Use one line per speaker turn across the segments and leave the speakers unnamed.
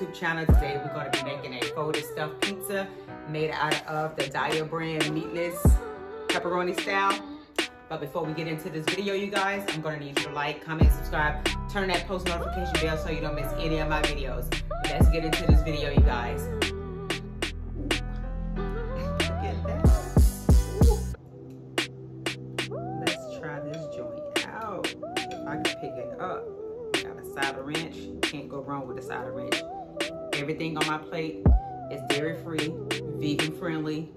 YouTube channel. Today we're going to be making a folded stuffed pizza made out of the Daiya brand Meatless Pepperoni style. But before we get into this video, you guys, I'm going to need you to like, comment, subscribe, turn that post notification bell so you don't miss any of my videos. But let's get into this video, you guys. Let's try this joint out. If I can pick it up. Got a cider wrench. Can't go wrong with a cider wrench. Everything on my plate is dairy-free, vegan-friendly,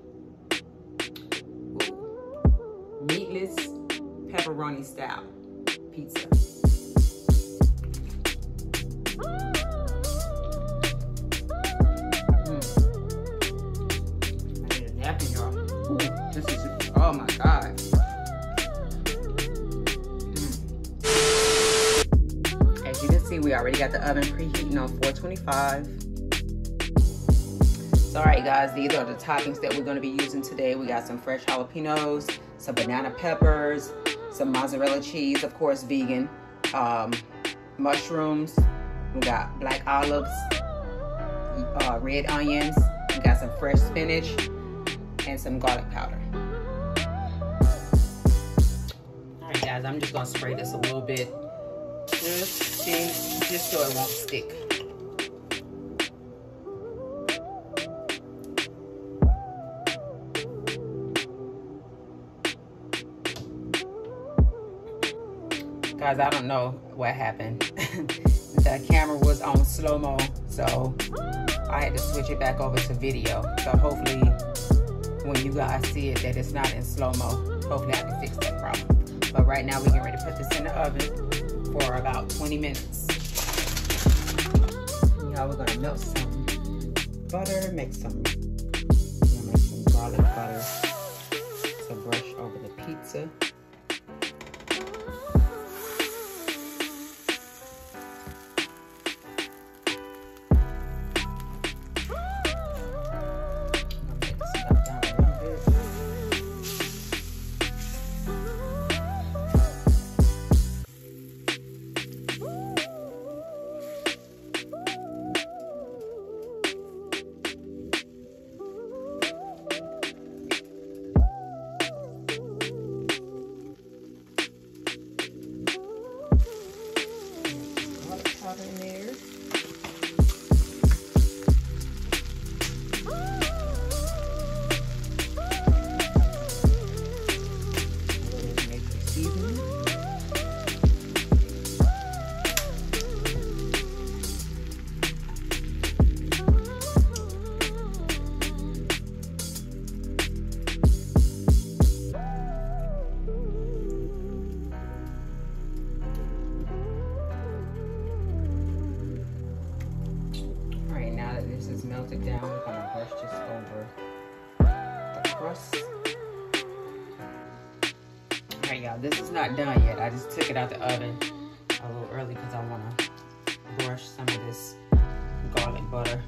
meatless pepperoni style pizza. I need a napkin, y'all. This is, oh my God. As you can see, we already got the oven preheating on 425. So, all right, guys, these are the toppings that we're going to be using today. We got some fresh jalapeños, some banana peppers, some mozzarella cheese, of course, vegan, mushrooms. We got black olives, red onions. We got some fresh spinach and some garlic powder. All right, guys, I'm just going to spray this a little bit. Just so it won't stick. Guys, I don't know what happened. The camera was on slow-mo, so I had to switch it back over to video. So hopefully when you guys see it that it's not in slow-mo, hopefully I can fix that problem. But right now we're getting ready to put this in the oven for about 20 minutes. Y'all, we're gonna melt some butter, make some garlic butter to brush over the pizza. In there. Make the seasoning. This is melted down. We're gonna brush this over the crust. Alright, y'all, this is not done yet. I just took it out the oven a little early because I want to brush some of this garlic butter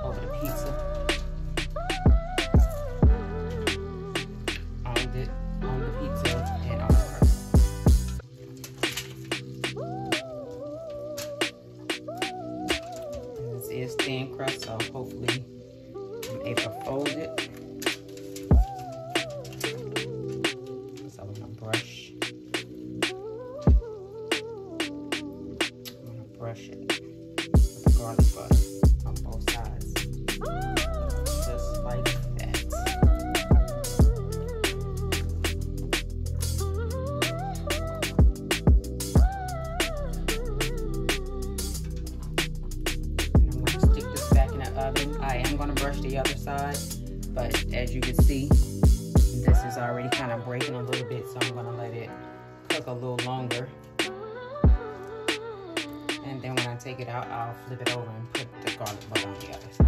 over the pizza. On the pizza and on the crust. Is thin crust, so hopefully I'm able to fold it. So I'm gonna brush. It with the garlic butter on both sides, just like that. I am going to brush the other side, but as you can see, this is already kind of breaking a little bit, so I'm going to let it cook a little longer. And then when I take it out, I'll flip it over and put the garlic butter on the other side.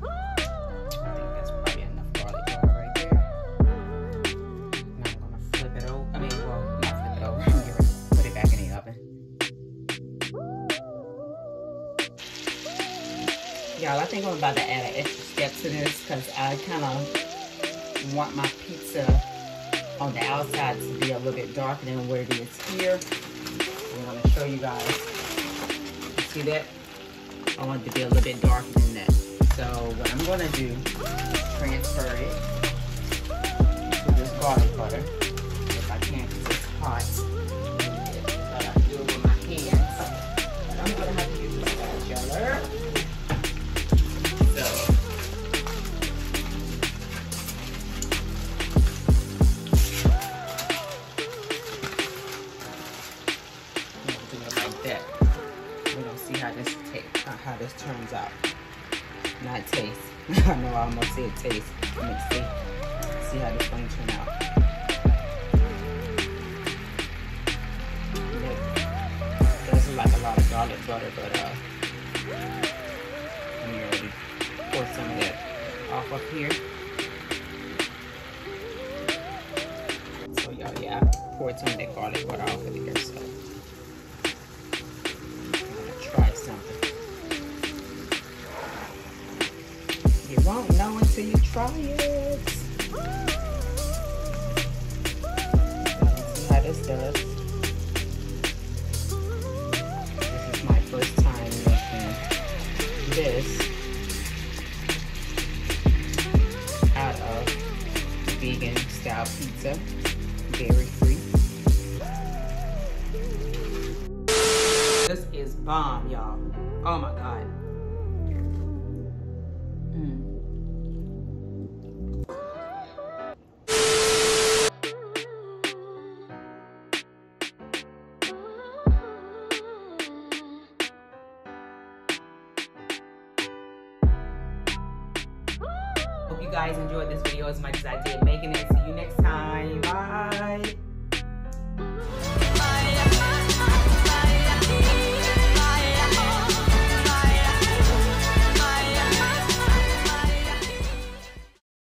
I think that's probably enough garlic butter right there. Now I'm going to flip it over. I mean, well, not flip it over. I'm going to put it back in the oven. Y'all, I think I'm about to add an extra step to this because I kind of want my pizza on the outside to be a little bit darker than what it is here. I'm going to show you guys. See that? I want it to be a little bit darker than that. So what I'm gonna do is transfer it to this garlic butter. If I can, because it's hot. I have to do it with my hands. But I'm gonna have to use this spatula. So how this turns out. Not taste. I know I almost said taste. Let me see how this going to turn out. It does look like a lot of garlic butter, but let me already pour some of that off up here. So y'all, yeah, I poured some of that garlic butter off of here. So I'm gonna try something. You won't know until you try it. Let's see how this does. This is my first time making this out of vegan style pizza, dairy free. This is bomb, y'all. Oh my God. Hope you guys enjoyed this video as much as I did making it. See you next time. Bye.